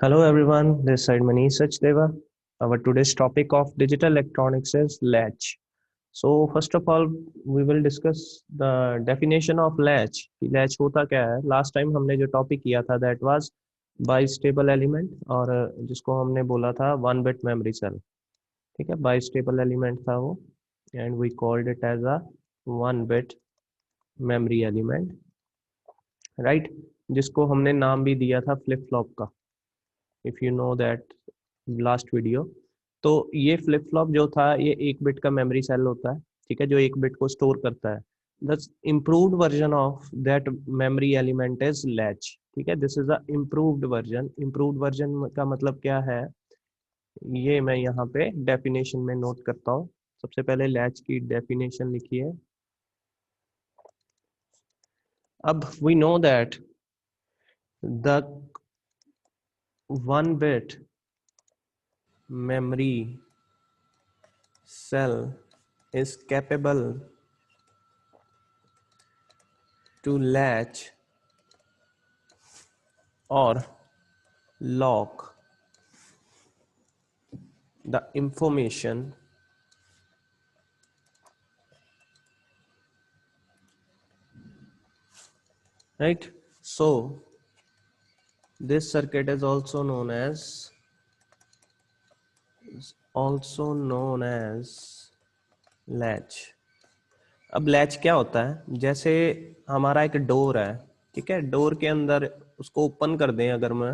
Hello everyone, this side Manish Sachdeva. Our today's topic of digital electronics is latch. So first of all, we will discuss the definition of latch. कि latch होता क्या है? Last time हमने जो topic किया था that was bistable element और जिसको हमने बोला था one bit memory cell. ठीक है, bistable element था वो and we called it as a one bit memory element, right? जिसको हमने नाम भी दिया था फ्लिप फ्लॉप का. If you know that last video. तो ये फ्लिप फ्लॉप जो था ये एक बिट का मेमोरी सेल होता है. ठीक है, जो एक बिट को स्टोर करता है. The improved version of that memory element is latch. ठीक है, this is a improved version. Improved version का मतलब क्या है, ये मैं यहाँ पे डेफिनेशन में नोट करता हूँ. सबसे पहले लैच की डेफिनेशन लिखिए. अब we know that the one bit memory cell is capable to latch or lock the information right. So this circuit is also known as latch. अब लैच क्या होता है, जैसे हमारा एक डोर है. ठीक है, डोर के अंदर उसको ओपन कर दें. अगर मैं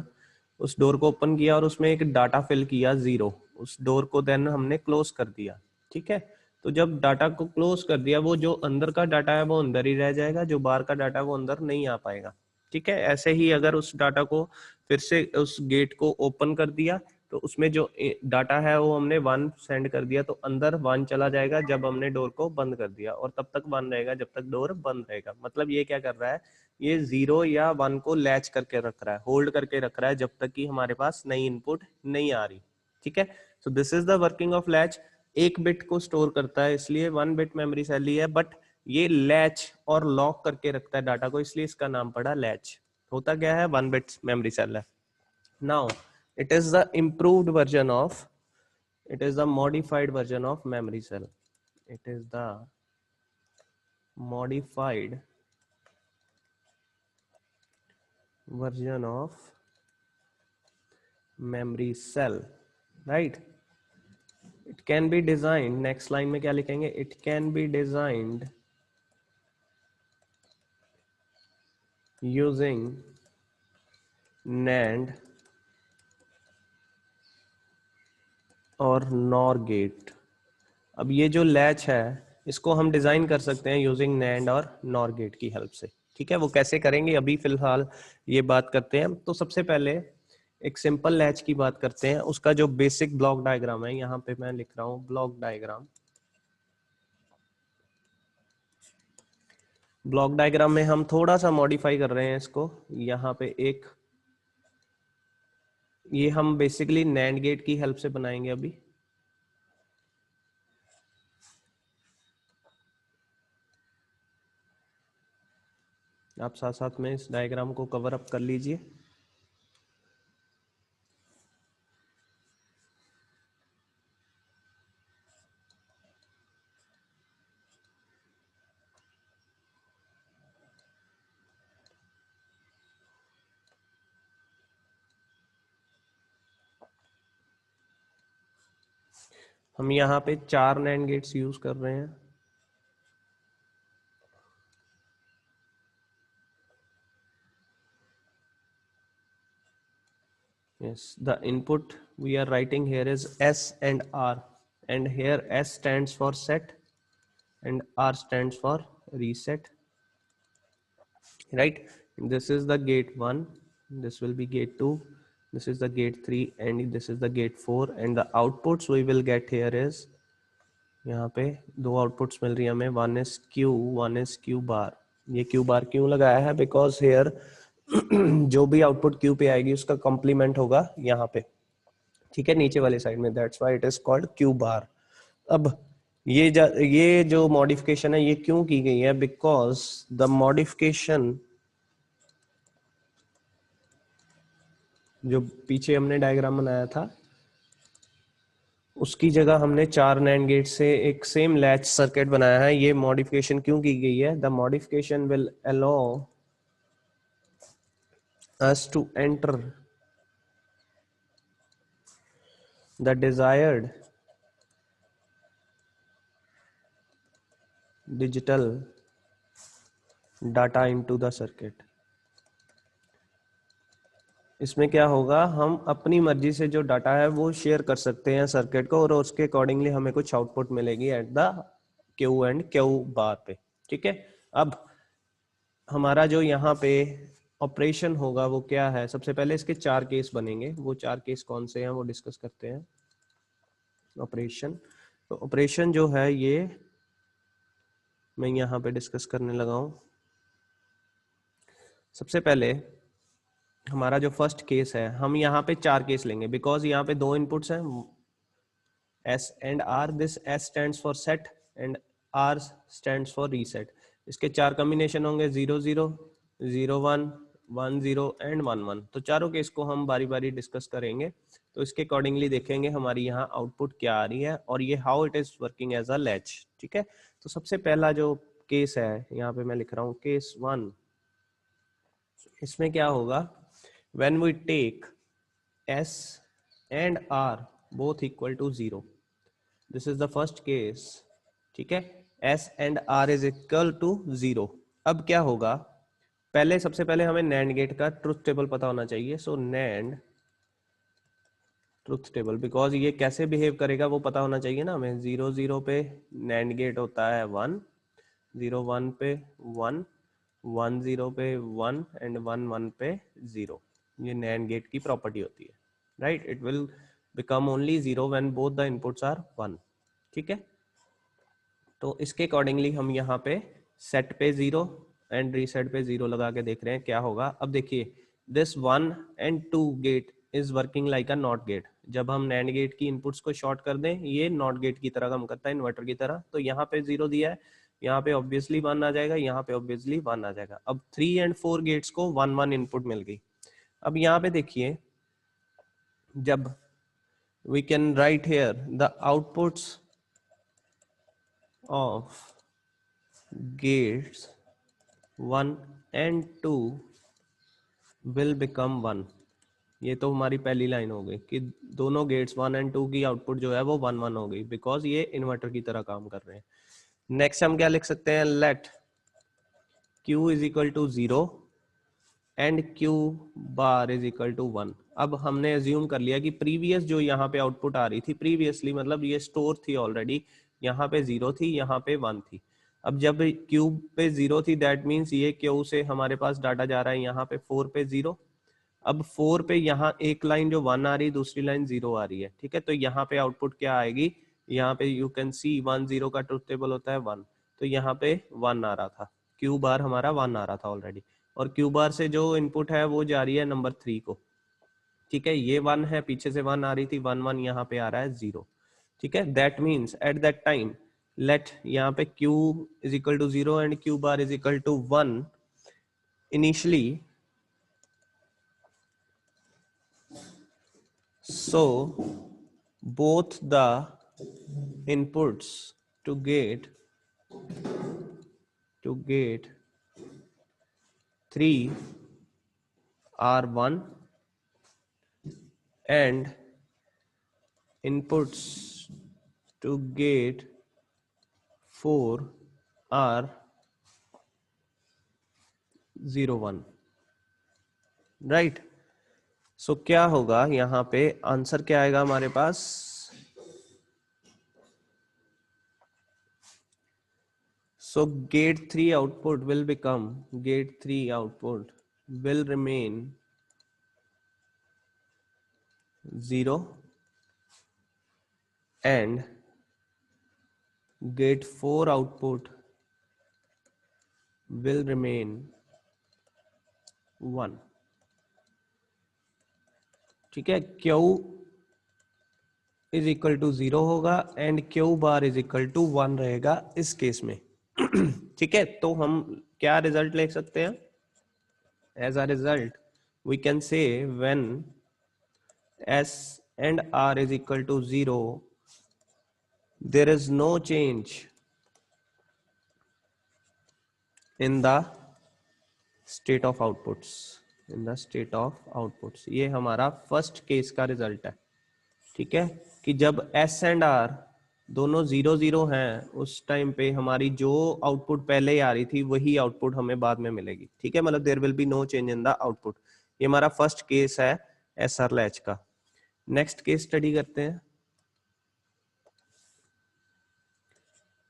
उस डोर को ओपन किया और उसमें एक डाटा फिल किया 0, उस डोर को देन हमने क्लोज कर दिया. ठीक है, तो जब डाटा को क्लोज कर दिया, वो जो अंदर का डाटा है वो अंदर ही रह जाएगा, जो बाहर का डाटा है वो अंदर नहीं आ पाएगा. ठीक है, ऐसे ही अगर उस डाटा को फिर से उस गेट को ओपन कर दिया तो उसमें जो डाटा है वो हमने 1 सेंड कर दिया, तो अंदर 1 चला जाएगा जब हमने डोर को बंद कर दिया, और तब तक 1 रहेगा जब तक डोर बंद रहेगा. मतलब ये क्या कर रहा है, ये 0 या 1 को लैच करके रख रहा है, होल्ड करके रख रहा है जब तक कि हमारे पास नई इनपुट नहीं आ रही. ठीक है, so this is the working of latch. एक बिट को स्टोर करता है इसलिए 1 बिट मेमोरी सेल ही है, बट ये लैच और लॉक करके रखता है डाटा को, इसलिए इसका नाम पड़ा लैच. होता क्या है, 1 बिट मेमोरी सेल है. Now it is the improved version of, it is the modified version of memory cell. It is the modified version of memory cell, right? It can be designed, next line में क्या लिखेंगे, it can be designed using NAND और NOR gate. अब ये जो latch है इसको हम डिजाइन कर सकते हैं यूजिंग NAND और NOR गेट की हेल्प से. ठीक है, वो कैसे करेंगे अभी फिलहाल ये बात करते हैं. तो सबसे पहले एक सिंपल लैच की बात करते हैं. उसका जो बेसिक ब्लॉक डायग्राम है, यहाँ पे मैं लिख रहा हूँ ब्लॉक डायग्राम. ब्लॉक डायग्राम में हम थोड़ा सा मॉडिफाई कर रहे हैं इसको. यहाँ पे एक, ये हम बेसिकली NAND गेट की हेल्प से बनाएंगे अभी. आप साथ साथ में इस डायग्राम को कवर अप कर लीजिए. हम यहाँ पे 4 NAND गेट्स यूज कर रहे हैं. Yes, the input we are writing here is S and R, and here S stands for set and R stands for reset, right? This is the gate 1, this will be gate 2, this is the gate 3, and this is the gate 4, and the outputs we will get here is, यहाँ पे दो outputs मिल रही है हमें, one is Q, one is Q बार. ये Q बार क्यों लगाया है, बिकॉज हेयर जो भी आउटपुट Q पे आएगी उसका कॉम्प्लीमेंट होगा यहाँ पे. ठीक है, नीचे वाली साइड में, that's why it is called Q बार. अब ये जो मॉडिफिकेशन है ये क्यों की गई है, बिकॉज द जो पीछे हमने डायग्राम बनाया था उसकी जगह हमने 4 नैंड गेट से एक सेम लैच सर्किट बनाया है। ये मॉडिफिकेशन क्यों की गई है? The modification will allow us to enter the desired digital data into the circuit। इसमें क्या होगा, हम अपनी मर्जी से जो डाटा है वो शेयर कर सकते हैं सर्किट को, और उसके अकॉर्डिंगली हमें कुछ आउटपुट मिलेगी at the Q and Q बार पे। ठीक है, अब हमारा जो यहाँ पे ऑपरेशन होगा वो क्या है? सबसे पहले इसके 4 केस बनेंगे। वो 4 केस कौन से हैं वो डिस्कस करते हैं। ऑपरेशन, तो ऑपरेशन जो है ये मैं यहाँ पे डिस्कस करने लगा हूँ। सबसे पहले हमारा जो फर्स्ट केस है, हम यहाँ पे 4 केस लेंगे बिकॉज यहाँ पे 2 इनपुट्स हैं S and R। This S stands for set and R stands for reset. इसके 4 कॉम्बिनेशन होंगे 0 0 0 1 1 0 एंड 1 1। तो चारों केस को हम बारी बारी डिस्कस करेंगे। तो इसके अकॉर्डिंगली देखेंगे हमारी यहाँ आउटपुट क्या आ रही है और ये how it is working as a latch. ठीक है, तो सबसे पहला जो केस है यहाँ पे मैं लिख रहा हूँ केस 1। इसमें क्या होगा, when we take S and R both equal to 0, this is the first case। ठीक है, S and R is equal to 0। अब क्या होगा, पहले सबसे पहले हमें NAND गेट का ट्रुथ टेबल पता होना चाहिए। सो NAND ट्रुथ टेबल, बिकॉज ये कैसे बिहेव करेगा वो पता होना चाहिए ना हमें। 0 0 पे NAND गेट होता है 1, 0 1 पे 1, 1 0 पे 1 एंड 1 1 पे 0। ये NAND गेट की प्रॉपर्टी होती है, right. It will become only 0 when both the inputs are 1। ठीक है, तो इसके अकॉर्डिंगली हम यहाँ पे सेट पे 0 एंड रीसेट पे 0 लगा के देख रहे हैं क्या होगा। अब देखिए, this 1 and 2 gate is working like a NOT gate. जब हम NAND गेट की इनपुट्स को शॉर्ट कर दें, ये नॉट गेट की तरह काम करता है, इन्वर्टर की तरह। तो यहाँ पे 0 दिया है, यहाँ पे ऑब्वियसली 1 आ जाएगा, यहाँ पे ऑब्वियसली 1 आ जाएगा। अब 3 एंड 4 गेट्स को 1 1 इनपुट मिल गई। अब यहाँ पे देखिए, जब we can write here the outputs of gates 1 and 2 will become 1। ये तो हमारी पहली लाइन हो गई कि दोनों गेट्स 1 एंड 2 की आउटपुट जो है वो 1 1 हो गई, बिकॉज ये इन्वर्टर की तरह काम कर रहे हैं। नेक्स्ट हम क्या लिख सकते हैं, let Q is equal to 0 and Q bar is equal to 1। अब हमने एज्यूम कर लिया कि प्रीवियस जो यहाँ पे आउटपुट आ रही थी, प्रीवियसली मतलब ये स्टोर थी ऑलरेडी, यहाँ पे 0 थी, यहाँ पे 1 थी। अब जब Q पे 0 थी, दैट मीन्स ये Q से हमारे पास डाटा जा रहा है यहाँ पे 4 पे 0। अब 4 पे यहाँ एक लाइन जो 1 आ रही है, दूसरी लाइन 0 आ रही है। ठीक है, तो यहाँ पे आउटपुट क्या आएगी, यहाँ पे यू कैन सी 1 0 का ट्रुथ टेबल होता है 1, तो यहाँ पे 1 आ रहा था, Q बार हमारा 1 आ रहा था ऑलरेडी, और Q बार से जो इनपुट है वो जा रही है नंबर 3 को। ठीक है, ये 1 है, पीछे से 1 आ रही थी, 1 1 यहाँ पे आ रहा है 0। ठीक है, that means at that time let यहाँ पे Q is equal to 0 and Q bar is equal to 1। Initially so both the inputs to gate 3 are 1 and inputs to gate 4 are 0 1, right. सो क्या होगा यहाँ पे, आंसर क्या आएगा हमारे पास, so gate 3 output will become, gate 3 output will remain 0 and gate 4 output will remain 1। ठीक है, Q is equal to 0 होगा and Q bar is equal to 1 रहेगा इस केस में। ठीक है, तो हम क्या रिजल्ट ले सकते हैं, as a result we can say when S and R is equal to 0, there is no change in the state of outputs. in the state of outputs, ये हमारा फर्स्ट केस का रिजल्ट है, ठीक है, कि जब S एंड R दोनों 0 0 हैं उस टाइम पे हमारी जो आउटपुट पहले ही आ रही थी वही आउटपुट हमें बाद में मिलेगी, ठीक है, मतलब there will be no change in the output. ये हमारा फर्स्ट केस है SR लैच का। नेक्स्ट केस स्टडी करते हैं,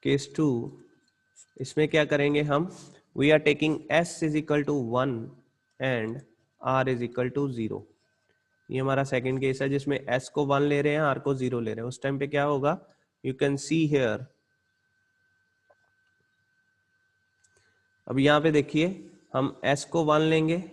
केस 2। इसमें क्या करेंगे हम, we are taking S is equal to 1 and R is equal to 0। ये हमारा सेकंड केस है जिसमें S को 1 ले रहे हैं, R को 0 ले रहे हैं। उस टाइम पे क्या होगा, यू कैन सी हियर, अब यहाँ पे देखिए हम S को 1 लेंगे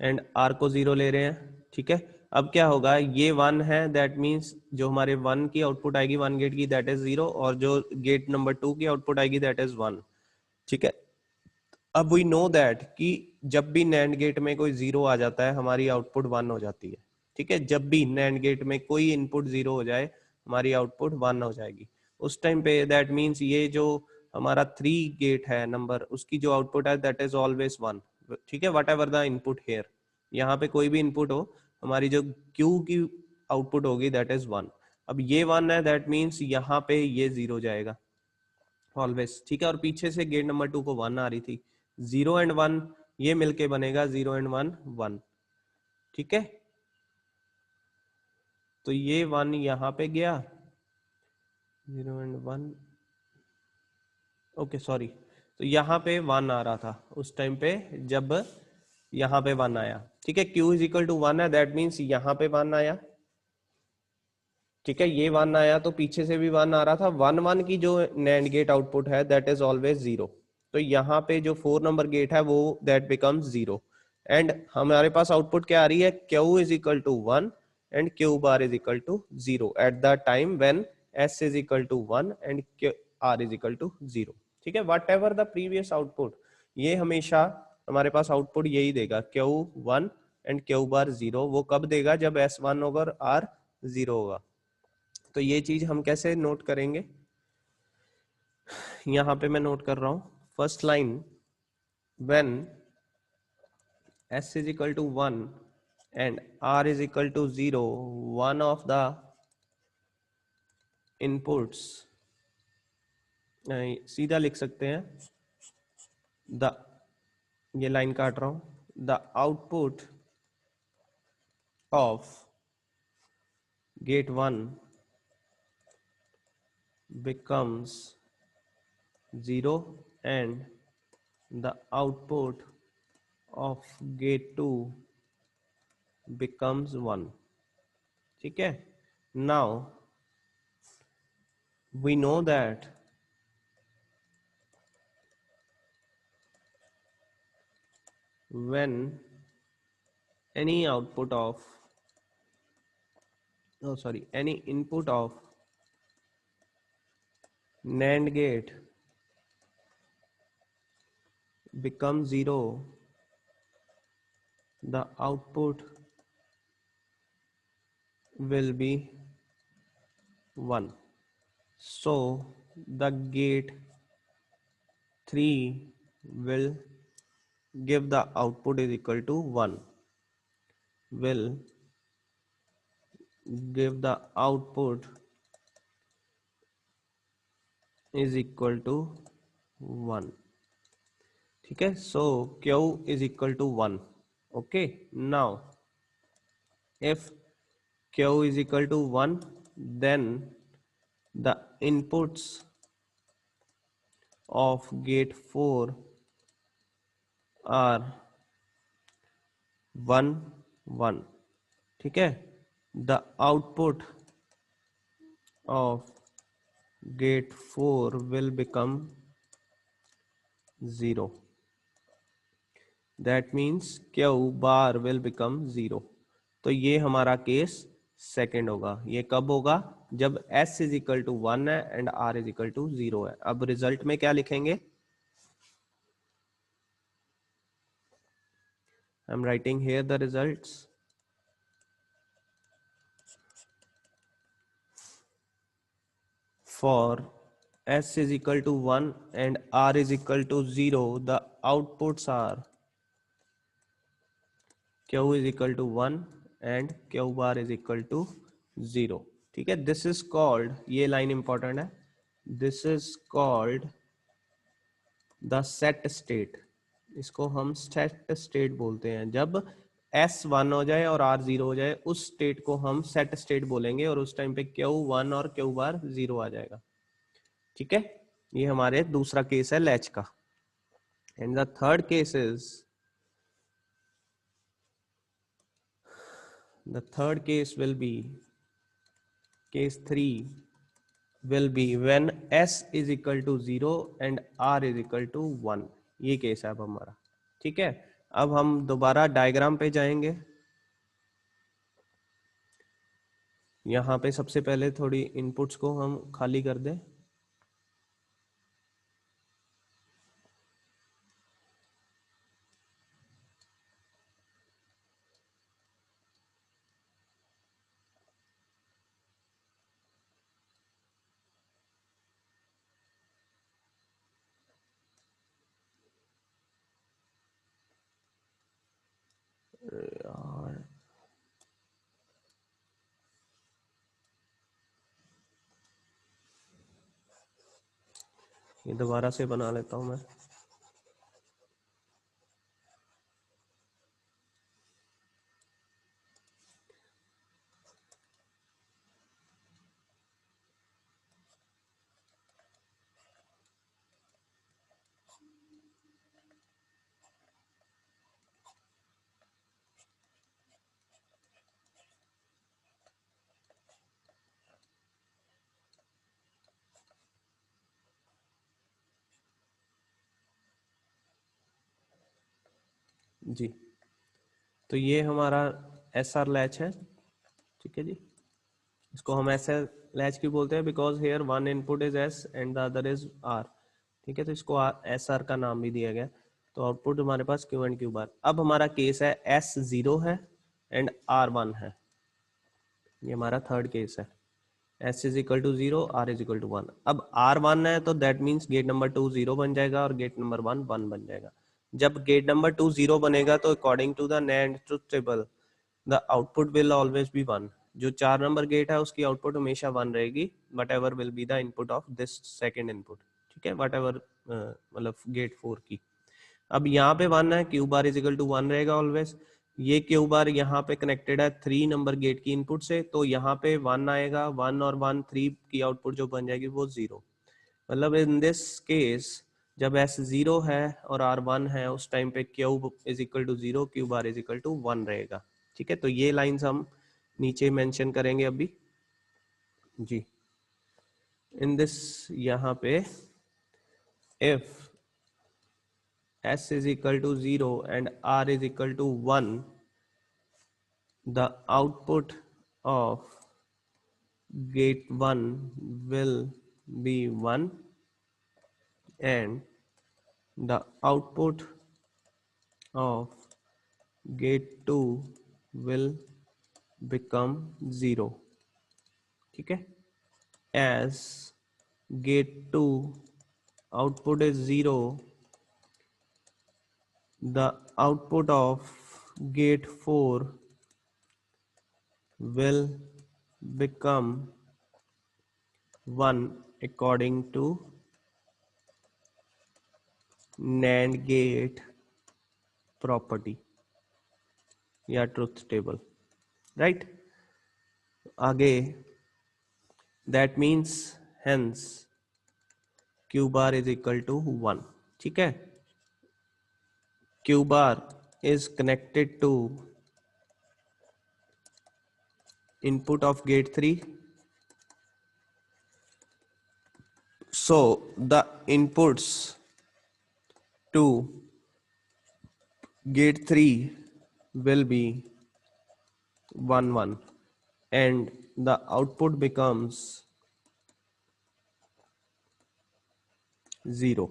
एंड R को 0 ले रहे हैं, ठीक है। अब क्या होगा, ये 1 है, दैट मीन्स जो हमारे 1 की आउटपुट आएगी 1 गेट की दैट इज 0, और जो गेट नंबर 2 की आउटपुट आएगी दैट इज 1, ठीक है। अब वी नो दैट कि जब भी नैंड गेट में कोई 0 आ जाता है हमारी आउटपुट 1 हो जाती है, ठीक है। जब भी नैंड गेट में कोई इनपुट 0 हो जाए हमारी आउटपुट 1 हो जाएगी। उस टाइम पे दैट मीन्स ये जो हमारा 3 गेट है नंबर, उसकी जो आउटपुट है दैट इज ऑलवेज 1, ठीक है, whatever the input here. यहाँ पे कोई भी इनपुट हो, हमारी जो क्यू की आउटपुट होगी दैट इज 1। अब ये 1 है, दैट मीन्स यहाँ पे ये 0 जाएगा ऑलवेज, ठीक है। और पीछे से गेट नंबर 2 को 1 आ रही थी, 0 एंड 1 ये मिलके बनेगा 0 एंड 1 1, ठीक है। तो ये 1 यहाँ पे गया, 0 एंड 1, ओके सॉरी, तो यहाँ पे 1 आ रहा था उस टाइम पे जब यहाँ पे 1 आया, ठीक है। Q इज इक्वल टू 1 है, दैट मीन्स यहाँ पे 1 आया, ठीक है। ये 1 आया तो पीछे से भी 1 आ रहा था, 1 1 की जो नैंड गेट आउटपुट है दैट इज ऑलवेज 0। तो यहाँ पे जो 4 नंबर गेट है वो दैट बिकम्स 0, एंड हमारे पास आउटपुट क्या आ रही है, Q is equal to 1 and Q bar is equal to 0 at the time when S is equal to 1 and R is equal to 0, ठीक है। Whatever the previous output, ये हमेशा हमारे पास output यही देगा, Q1 एंड Q बार 0। वो कब देगा, जब S1 होगा और R 0 होगा। तो ये चीज हम कैसे नोट करेंगे, यहां पे मैं नोट कर रहा हूं first line, when S is equal to 1 and R is equal to 0, one of the inputs, सीधा लिख सकते हैं, द, ये लाइन काट रहा हूं, the output of gate 1 becomes 0 and the output of gate 2 becomes 1, ठीक है। now we know that when any output of, oh sorry, any input of NAND gate becomes 0, the output will be 1. So the gate 3 will give the output is equal to 1, will give the output is equal to 1, ठीक है। so Q is equal to 1, okay। now if Q is equal to 1, then the inputs of gate 4 are 1 1, ठीक है। the output of gate 4 will become 0, that means Q bar will become 0। तो ये हमारा case second होगा। ये कब होगा, जब S इज इक्वल टू 1 है and R is equal to 0 है। अब रिजल्ट में क्या लिखेंगे, I am writing here the results, for s is equal to 1 and r is equal to 0, the outputs are q is equal to 1 and q bar is equal to 0. ठीक है, this is called, ये line important है, this is called the set state. इसको हम set state बोलते हैं. जब S 1 हो जाए और R 0 हो जाए, उस स्टेट को हम सेट स्टेट बोलेंगे और उस टाइम पे Q 1 और Q बार 0 आ जाएगा. ठीक है, ये हमारे दूसरा केस है लैच का. And the third case is, the third case will be, case 3 will be when s is equal to 0 and r is equal to 1. ये केस है अब हमारा. ठीक है, अब हम दोबारा डायग्राम पे जाएंगे. यहाँ पे सबसे पहले थोड़ी इनपुट्स को हम खाली कर दें. यार ये दोबारा से बना लेता हूँ मैं. जी, तो ये हमारा एस आर लैच है. ठीक है जी, इसको हम ऐसे लैच क्यों बोलते हैं, because here one input is S and the other is R. ठीक है, तो इसको एस आर का नाम भी दिया गया. तो आउटपुट हमारे पास क्यू एंड क्यू बार. अब हमारा केस है एस 0 है एंड आर 1 है. ये हमारा थर्ड केस है. S is equal to 0, R is equal to 1. अब आर 1 है तो दैट मीन्स गेट नंबर 2 0 बन जाएगा और गेट नंबर 1 1 बन जाएगा. जब गेट नंबर 2 0 बनेगा तो according to the NAND truth table the output will always be 1. जो 4 नंबर गेट है उसकी आउटपुट हमेशा 1 रहेगी, what ever will be the input of this second input. ठीक है, वट एवर मतलब गेट 4 की. अब यहाँ पे 1 है, Q bar is equal to 1 रहेगा ऑलवेज. ये क्यू बार यहाँ पे कनेक्टेड है 3 नंबर गेट की इनपुट से, तो यहाँ पे 1 आएगा. 1 और 1 3 की आउटपुट जो बन जाएगी वो 0. मतलब इन दिस केस जब S 0 है और R 1 है, उस टाइम पे Q is equal to 0, Q bar is equal to 1 रहेगा. ठीक है, तो ये लाइंस हम नीचे मेंशन करेंगे अभी जी. इन दिस यहाँ पे if S is equal to 0 and R is equal to 1, the output of gate 1 will be 1 and the output of gate 2 will become 0. ठीक है, as gate 2 output is 0, the output of gate 4 will become 1 according to NAND gate property या truth table. Right, आगे that means hence Q bar is equal to 1. ठीक है, Q bar is connected to input of gate 3. So the inputs to gate 3 will be 1 1 and the output becomes 0.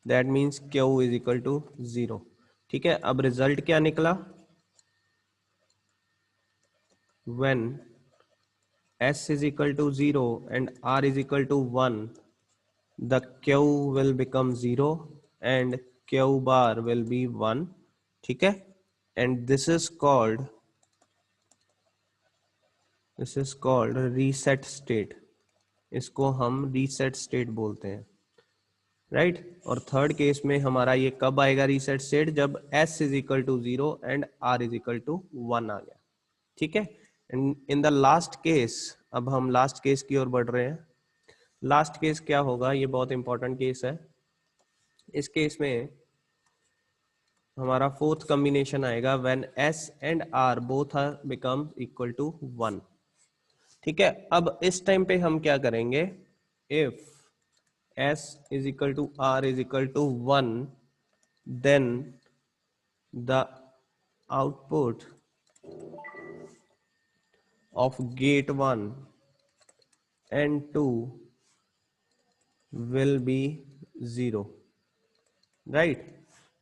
that means Q is equal to 0. ठीक है, अब result क्या निकला, when s is equal to 0 and r is equal to 1, the q will become 0 and q bar will be 1. ठीक है, and this is called reset state. इसको हम reset state बोलते हैं, राइट और थर्ड केस में हमारा ये कब आएगा रीसेट स्टेट, जब s is equal to 0 and r is equal to 1 आ गया. ठीक है, and in the last case, अब हम लास्ट केस की ओर बढ़ रहे हैं. लास्ट केस क्या होगा, ये बहुत इंपॉर्टेंट केस है. इस केस में हमारा फोर्थ कॉम्बिनेशन आएगा when s and r both are become equal to 1. ठीक है, अब इस टाइम पे हम क्या करेंगे, if s is equal to r is equal to 1, then the output of gate 1 and 2 will be 0, right?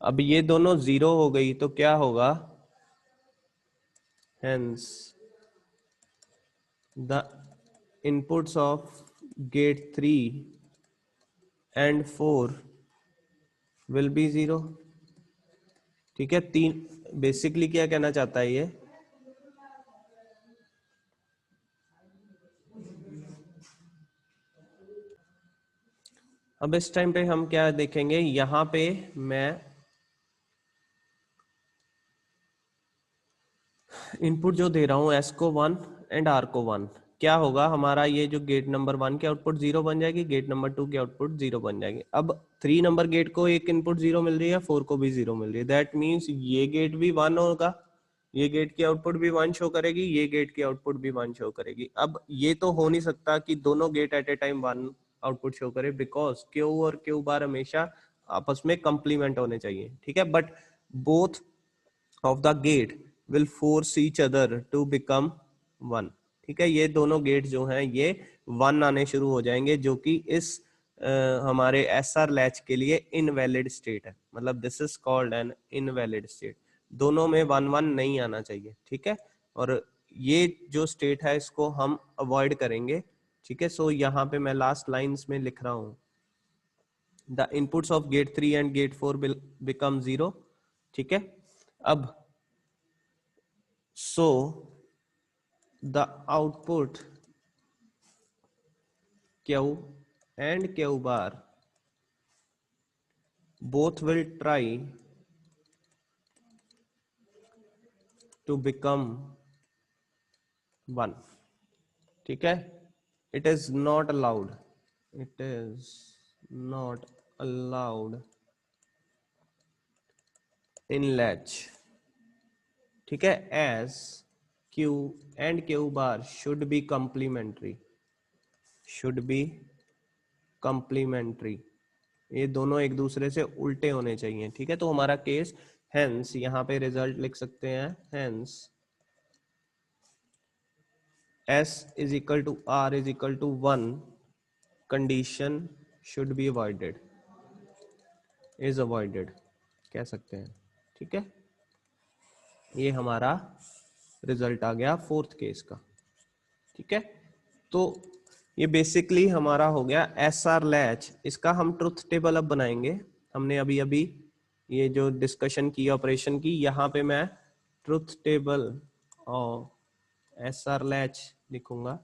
अब ये दोनों 0 हो गई तो क्या होगा, hence the inputs of gate 3 and 4 will be 0. ठीक है, तीन बेसिकली क्या कहना चाहता है ये, अब इस टाइम पे हम क्या देखेंगे, यहां पे मैं इनपुट जो दे रहा हूं s को 1 एंड r को 1, क्या होगा हमारा, ये जो गेट नंबर 1 की आउटपुट 0 बन जाएगी, गेट नंबर 2 की आउटपुट 0 बन जाएगी. अब 3 नंबर गेट को एक इनपुट 0 मिल रही है, 4 को भी 0 मिल रही है, दैट मीन्स ये गेट भी 1 होगा, ये गेट की आउटपुट भी 1 शो करेगी, ये गेट की आउटपुट भी 1 शो करेगी. अब ये तो हो नहीं सकता कि दोनों gate at a time 1 output show करे, बिकॉज क्यू और क्यू बार हमेशा आपस में कंप्लीमेंट होने चाहिए. ठीक है, but both of the gate will force each other to become 1. ठीक है, ये दोनों गेट जो हैं ये 1 आने शुरू हो जाएंगे, जो कि इस हमारे एसआर लैच के लिए इनवैलिड स्टेट है, मतलब this is called an invalid state. दोनों में 1 1 नहीं आना चाहिए. ठीक है, और ये जो स्टेट है इसको हम अवॉइड करेंगे. ठीक है, सो यहाँ पे मैं लास्ट लाइंस में लिख रहा हूं, the inputs of gate 3 and gate 4 will become 0. ठीक है, अब so the output q and q bar both will try to become 1. ठीक है, it is not allowed in latch. ठीक है, as q and q bar should be complementary, ये दोनों एक दूसरे से उल्टे होने चाहिए. ठीक है, तो हमारा केस hence यहाँ पे रिजल्ट लिख सकते हैं, hence s is equal to r is equal to 1 condition should be avoided, is avoided कह सकते हैं. ठीक है, ये हमारा रिजल्ट आ गया फोर्थ केस का. ठीक है, तो ये बेसिकली हमारा हो गया एस आर लैच. इसका हम ट्रुथ टेबल अब बनाएंगे. हमने अभी अभी ये जो डिस्कशन की ऑपरेशन की, यहाँ पे मैं ट्रुथ टेबल और एस आर लैच लिखूंगा.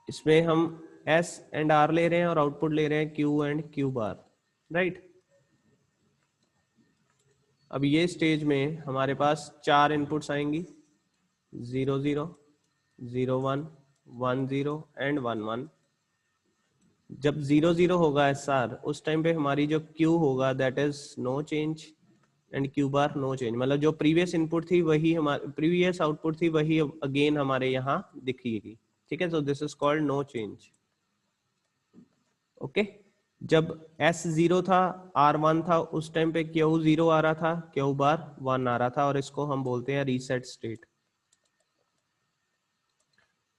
इसमें हम एस एंड आर ले रहे हैं और आउटपुट ले रहे हैं Q and Q bar, right. अब ये स्टेज में हमारे पास 4 इनपुट्स आएंगी, 0 0 0 1 1 0 एंड 1 1. जब 0 0 होगा एसआर, उस टाइम पे हमारी जो क्यू होगा that is no change and Q bar no change, मतलब जो प्रीवियस इनपुट थी वही हमारे प्रीवियस आउटपुट थी वही अगेन हमारे यहाँ दिखेगी. ठीक है, so this is called no change. Okay, जब S 0 था R 1 था, उस टाइम पे Q 0 आ रहा था, Q बार 1 आ रहा था, और इसको हम बोलते हैं रीसेट स्टेट.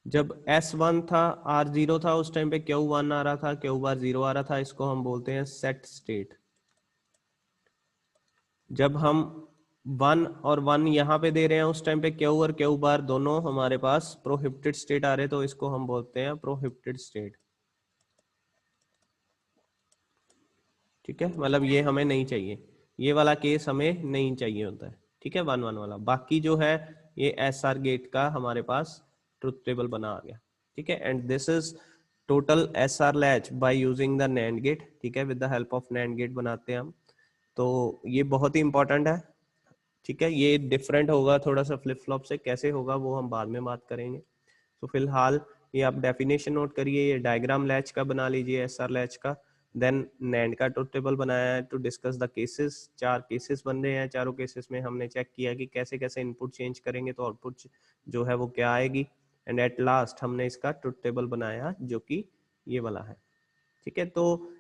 जब S 1 था R 0 था, उस टाइम पे Q 1 आ रहा था, Q बार 0 आ रहा था, इसको हम बोलते हैं सेट स्टेट. जब हम 1 और 1 यहाँ पे दे रहे हैं, उस टाइम पे क्यू और क्यू बार दोनों हमारे पास प्रोहिबिटेड स्टेट आ रहे, तो इसको हम बोलते हैं प्रोहिबिटेड स्टेट। ठीक है, मतलब ये हमें नहीं चाहिए, ये वाला केस हमें नहीं चाहिए होता है। ठीक है, 1 1 वाला। बाकी जो है ये एस आर गेट का हमारे पास ट्रुथ टेबल बना आ गया। ठीक है, and this is total S R latch by using the NAND gate. ठीक है, with the help of NAND gate बनाते हैं हम। तो ये बहुत ही इंपॉर्टेंट है। ठीक है, ये डिफरेंट होगा थोड़ा सा फ्लिप फ्लॉप से, कैसे होगा वो हम बाद में बात करेंगे। तो फिलहाल ये आप डेफिनेशन नोट करिए, ये डायग्राम लैच का बना लीजिए, एस आर लैच का। देन नैंड का ट्रुथ टेबल बनाया है to discuss the cases. 4 cases बन रहे हैं, चारों केसेस में हमने चेक किया कि कैसे कैसे इनपुट चेंज करेंगे तो आउटपुट जो है वो क्या आएगी। एंड एट लास्ट हमने इसका ट्रुथ टेबल बनाया जो कि ये वाला है। ठीक है, तो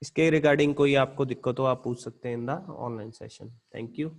इसके रिगार्डिंग कोई आपको दिक्कत हो आप पूछ सकते हैं in the online session. Thank you.